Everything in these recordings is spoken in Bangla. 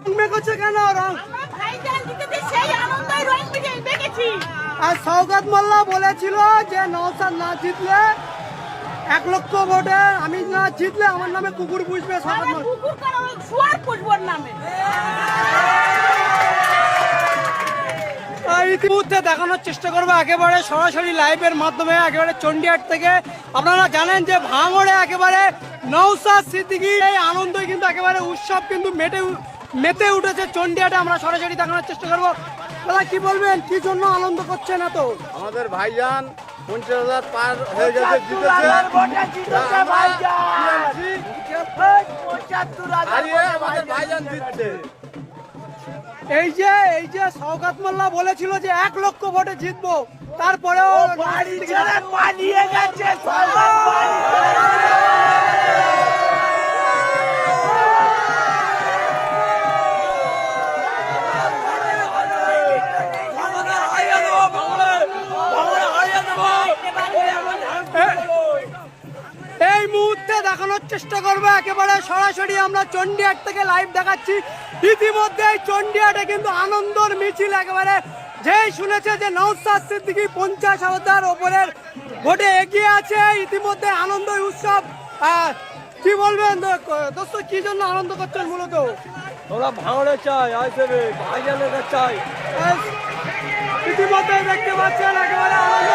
করছে কেন রং? আর সৌগত মোল্লা বলেছিল যে নওশাদ না জিতলে 1 লক্ষ ভোটে, আমি না জিতলে আমার নামে কুকুর পুষবে। ইতিমধ্যে দেখানোর চেষ্টা করবো একেবারে সরাসরি লাইভের মাধ্যমে একেবারে চণ্ডীহাট থেকে। আপনারা জানেন যে ভাঙড়ে একেবারে নওশাদ সিদ্দিকী এই আনন্দই কিন্তু একেবারে উৎসব কিন্তু মেতে উঠেছে চণ্ডীহাটে। আমরা সরাসরি দেখানোর চেষ্টা করবো। দাদা কি বলবেন, কি জন্য আনন্দ করছেন এত? আমাদের ভাইজান 50,000 পার হয়ে গেছে, জিতেছে। আমাদের ভাইজান জিতছে। এই যে সৌগত মোল্লা বলেছিল যে 1 লক্ষ ভোটে জিতবো, তারপরেও পালিয়ে গেছে। এই মুহূর্তে দেখানোর চেষ্টা করবো একেবারে সরাসরি আমরা চণ্ডীহাট থেকে লাইভ দেখাচ্ছি। ইতিমধ্যে চণ্ডীহাটে কিন্তু আনন্দর মিছিল একেবারে, যেই শুনেছে যে নওশাদ সিদ্দিকী 50,000 ওপরের ভোটে এগিয়ে আছে, ইতিমধ্যে আনন্দ উৎসব। কি বলবেন দোস্ত, কি জন্য আনন্দ করছেন মূলত? তোরা ভাঙড়ে চাই, আইসবে ভাইজানের চাই। ইতিমধ্যে দেখতে পাচ্ছেন একেবারে আনন্দ।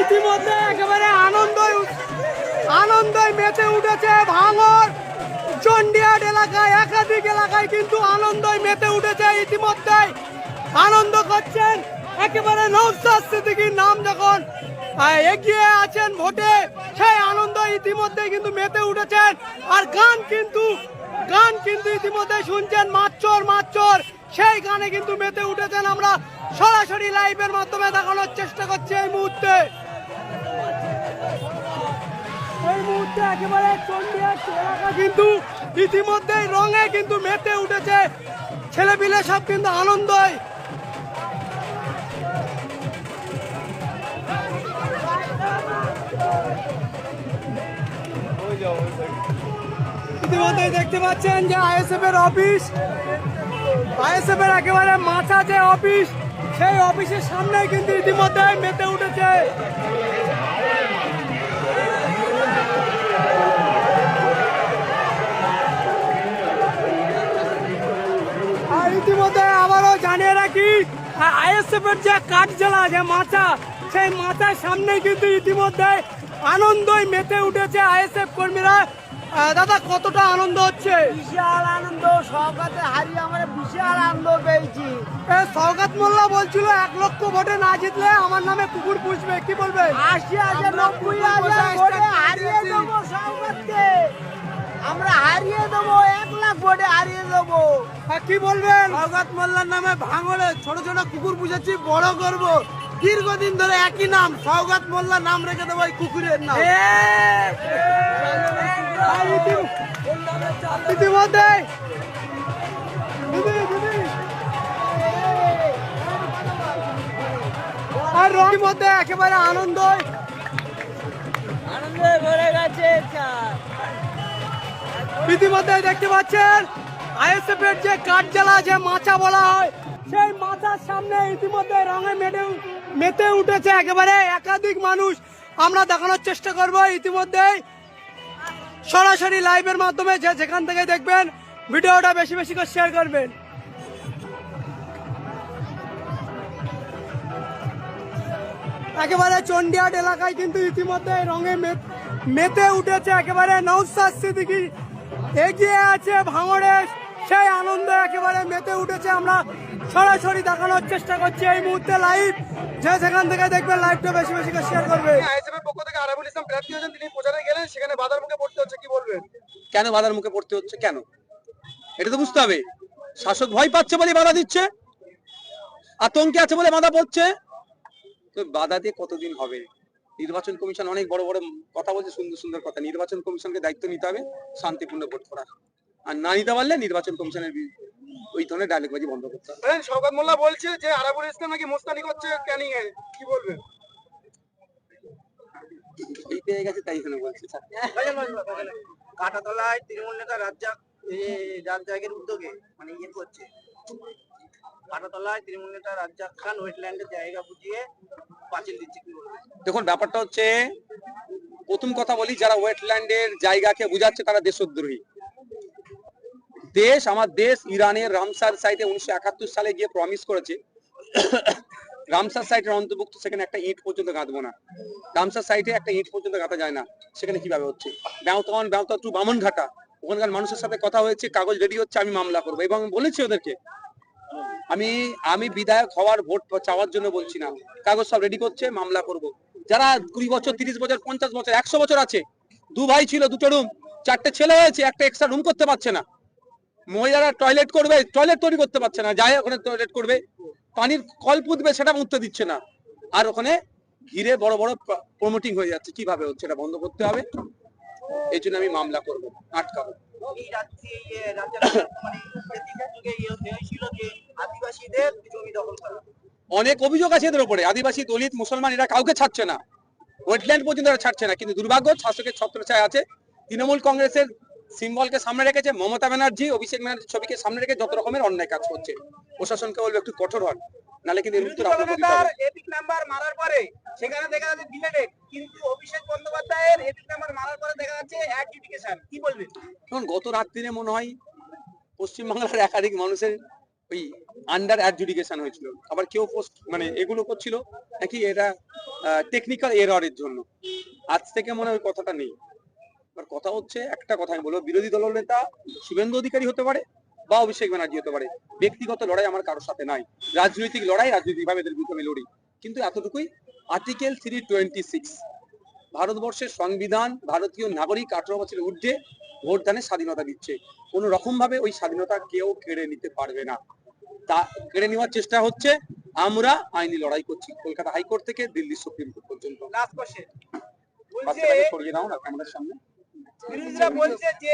ইতিমধ্যে একেবারে আনন্দই মেতে উঠেছে ভাঙড় চণ্ডীহাট এলাকায়, একাধিক এলাকায় কিন্তু আনন্দই মেতে উঠেছে। ইতিমধ্যে আনন্দ করছেন একেবারে নওশাদ সিদ্দিকীর নাম যখন এগিয়ে আছেন ভোটে, সেই আনন্দ ইতিমধ্যে কিন্তু মেতে উঠেছেন। আর গান কিন্তু ইতিমধ্যে শুনছেন মাচ্চর, সেই গানে কিন্তু মেতে উঠেছেন। আমরা সরাসরি লাইভের মাধ্যমে দেখানোর চেষ্টা করছি এই মুহূর্তে একেবারে চণ্ডীহাট এলাকা কিন্তু ইতিমধ্যেই রঙে কিন্তু মেতে উঠেছে, ছেলেপিলে সব কিন্তু আনন্দই। ইতিমধ্যেই দেখতে পাচ্ছেন যে আইএসএফ এর অফিস, আইএসএফ এর একেবারে মাথা যে অফিস, সেই অফিসের সামনে কিন্তু ইতিমধ্যে মেতে উঠেছে। আর ইতিমধ্যে আবারও জানিয়ে রাখি, আইএসএফ এর যে কাঠজেলা যে মাথা, সেই মাথার সামনে কিন্তু ইতিমধ্যে আনন্দই মেতে উঠেছে আইএসএফ কর্মীরা। দাদা কতটা আনন্দ হচ্ছে? বিশাল আনন্দ, সৌগতে হারিয়ে আমরা বিশাল আনন্দ পেয়েছি। সৌগত মোল্লা বলছিল 1 লক্ষ ভোটে না জিতলে আমার নামে কুকুর পুষবে, কি বলবে? 80,000 90,000 ভোটে হারিয়ে দেবো সৌগতকে, আমরা হারিয়ে দেবো, 1 লাখ ভোটে হারিয়ে দেবো। কি বলবেন? সৌগত মোল্লার নামে ভাঙড়ে ছোট ছোট কুকুর পুষেছি, বড় করবো। দীর্ঘদিন ধরে একই নাম, সৌগত মোল্লা নাম রেখে দেবো এই কুকুরের নাম। ইতিমধ্যে আর রঙের মধ্যে একেবারে আনন্দই ভরে গেছে। ইতিমধ্যে দেখতে পাচ্ছেন আইএসএফ এর যে কাঠজেলা যে মাচা বলা হয়, সেই মাচার সামনে ইতিমধ্যে রঙে মেতে উঠেছে একেবারে একাধিক মানুষ। আমরা দেখানোর চেষ্টা করব ইতিমধ্যে সরাসরি লাইভের মাধ্যমে, যে যেখান থেকে দেখবেন ভিডিওটা বেশি বেশি করে শেয়ার করবেন। একেবারে চণ্ডীহাট এলাকায় কিন্তু ইতিমধ্যে রঙে মেতে উঠেছে একেবারে নওশাদ সিদ্দিকী এগিয়ে আছে ভাঙড়ে, সেই আনন্দ একেবারে মেতে উঠেছে। আমরা সরাসরি দেখানোর চেষ্টা করছি এই মুহূর্তে লাইভ, যে যেখান থেকে দেখবেন লাইভটা বেশি বেশি করে শেয়ার করবে। আইএসএফ এর পক্ষ থেকে আরাবুল ইসলাম প্রার্থী হয়েছেন, তিনি প্রচারে গেলেন, সেখানে বাধার মুখে পড়তে হচ্ছে, কি বলবেন? কেন বাধার মুখে পড়তে হচ্ছে? কেন, এটা তো বুঝতে হবে। শাসক ভয় পাচ্ছে বলে বাধা দিচ্ছে, আতঙ্কে আছে বলে বাধা পড়ছে। তো বাধা দিয়ে কতদিন হবে? নির্বাচন কমিশন অনেক বড় বড় কথা বলছে, সুন্দর সুন্দর কথা। নির্বাচন কমিশনকে দায়িত্ব নিতে হবে শান্তিপূর্ণ ভোট করা, আর না নিতে পারলে নির্বাচন কমিশনের ওই ধরনের ডায়লগবাজি বন্ধ করতে হবে। সৌগত মোল্লা বলছে যে আরাবুল ইসলাম নাকি মোস্তানি করছে ক্যানিং এ, কি বলবেন? এই পেয়ে গেছে তাই জন্য বলছি। কাটাতলায় তৃণমূল নেতা রাজ্জাকের উদ্যোগে মানে ইয়ে করছে, কাটাতলায় তৃণমূল নেতা রাজ্জাক খান ওয়েটল্যান্ডের জায়গা বুঝিয়ে পাঁচিল দিচ্ছে, কি বলবেন? দেখুন ব্যাপারটা হচ্ছে, প্রথম কথা বলি, যারা ওয়েটল্যান্ডের জায়গাকে বুঝাচ্ছে তারা দেশদ্রোহী। আমার দেশ ইরানের রামসার সাইটে 1971 সালে গিয়ে প্রমিস করেছে রামসার সাইটের অন্তর্ভুক্ত, সেখানে একটা ইট পর্যন্ত গাঁথবো না। রামসার সাইটে একটা ইট পর্যন্ত গাঁথা যায় না, সেখানে কিভাবে হচ্ছে? ব্যবতা টু বামনঘাটা, ওখানকার মানুষের সাথে কথা হয়েছে, কাগজ রেডি হচ্ছে, আমি মামলা করবো। এবং বলেছি ওদেরকে, আমি বিধায়ক হওয়ার ভোট চাওয়ার জন্য বলছি না, কাগজ সব রেডি করছে, মামলা করব। যারা 20 বছর 30 বছর 50 বছর 100 বছর আছে, 2 ভাই ছিল, 2টো রুম, 4টে ছেলে হয়েছে, একটা এক্সট্রা রুম করতে পারছে না। মহিলারা টয়লেট করবে, টয়লেট তৈরি করতে পারছে না, যায় ওখানে টয়লেট করবে, পানির কল পুঁতবে, সেটা মুততে দিচ্ছে না। আর ওখানে ঘিরে বড় বড় প্রমোটিং হয়ে যাচ্ছে। কিভাবে হচ্ছে? এটা বন্ধ করতে হবে। এই জন্য আমি মামলা করব, আটকাবো। এই রাজ্যে ছিল যে আদিবাসীদের জমি দখল করা, অনেক অভিযোগ আছে এদের উপরে। আদিবাসী, দলিত, মুসলমান এরা কাউকে ছাড়ছে না, ওয়েটল্যান্ড পর্যন্ত এরা ছাড়ছে না। কিন্তু দুর্ভাগ্য, শাসকের ছত্রছায়া আছে। তৃণমূল কংগ্রেসের সিম্বলকে সামনে রেখেছে, মমতা ব্যানার্জি, অভিষেক ব্যানার্জির ছবিকে সামনে রেখে যত রকমের অন্যায় কাজ করছে। প্রশাসনকে বলবো একটু কঠোর হন, নাহলে কিন্তু এর উত্তর আপনাকে দিতে হবে। এপিক নাম্বার মারার পরে সেখানে দেখা যাচ্ছে ডিলেটেড, কিন্তু অভিষেক বন্দ্যোপাধ্যায়ের এপিক নাম্বার মারার পরে দেখা যাচ্ছে অ্যাডজুডিকেশন, কি বলবেন? এখন গত রাত্রিরে মনে হয় পশ্চিমবাংলার একাধিক মানুষের ওই আন্ডার অ্যাডজুডিকেশন হয়েছিল। আবার কেউ মানে এগুলো করছিল নাকি এটা টেকনিক্যাল এররের জন্য। আজ থেকে মনে হয় ওই কথাটা নেই। এবার কথা হচ্ছে, একটা কথা আমি বলবো, বিরোধী দল নেতা শুভেন্দু অধিকারী হতে পারে বা অভিষেক ব্যানার্জি হতে পারে। ব্যক্তিগত লড়াই আমার কারোর সাথে নাই। রাজনৈতিক লড়াই রাজনৈতিক ভাবে এদের বিরুদ্ধে আমি লড়ি। কিন্তু এতটুকুই, আর্টিকেল 326 ভারতবর্ষের সংবিধান ভারতীয় নাগরিক 18 বছরের ঊর্ধ্বে ভোটদানের স্বাধীনতা দিচ্ছে। কোনো রকম ভাবে ওই স্বাধীনতা কেউ কেড়ে নিতে পারবে না। তা কেড়ে নেওয়ার চেষ্টা হচ্ছে। আমরা আইনি লড়াই করছি, কলকাতা হাইকোর্ট থেকে দিল্লি সুপ্রিম কোর্ট পর্যন্ত। লাস্ট কোশ্চেন, বাচ্চাটাকে সরিয়ে দাও না ক্যামেরার সামনে। বিরোধীরা বলছে যে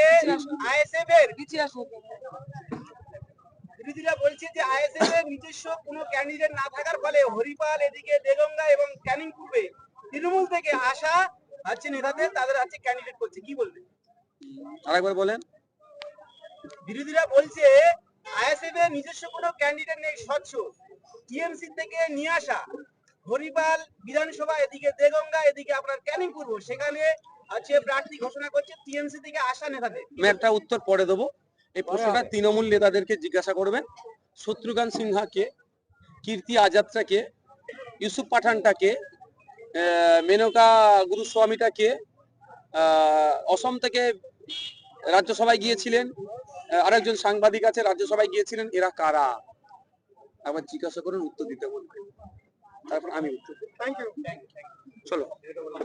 আইএসএফ এর নিজস্ব কোনো ক্যান্ডিডেট না থাকার ফলে হরিপাল, এদিকে দেগঙ্গা এবং ক্যানিং পূর্বে তৃণমূল থেকে আসা আছে নেতাদের, তাদের আছে ক্যান্ডিডেট করছে, কি বলবেন? আরেকবার বলেন। বিরোধীরা বলছে আইএসএফ এর নিজস্ব কোনো ক্যান্ডিডেট নেই, স্বচ্ছ টিএমসি থেকে নিয়ে আসা হরিপাল বিধানসভা, এদিকে দেগঙ্গা, এদিকে আপনার ক্যানিং পূর্ব, সেখানে আছে প্রার্থী ঘোষণা করছে টিএমসি থেকে আসা নেতাদের। আমি একটা উত্তর পরে দেবো। এই প্রশ্নটা তৃণমূল নেতাদেরকে জিজ্ঞাসা করবেন। শত্রুঘ্ন সিনহাকে, কীর্তি আজাদটাকে, ইউসুফ পাঠানটাকে, মেনকা গুরুস্বামীটাকে, অসম থেকে রাজ্যসভায় গিয়েছিলেন, আরেকজন সাংবাদিক আছে রাজ্যসভায় গিয়েছিলেন, এরা কারা? আবার জিজ্ঞাসা করুন, উত্তর দিতে বলবেন, তারপর আমি উত্তর দেব। Thank you.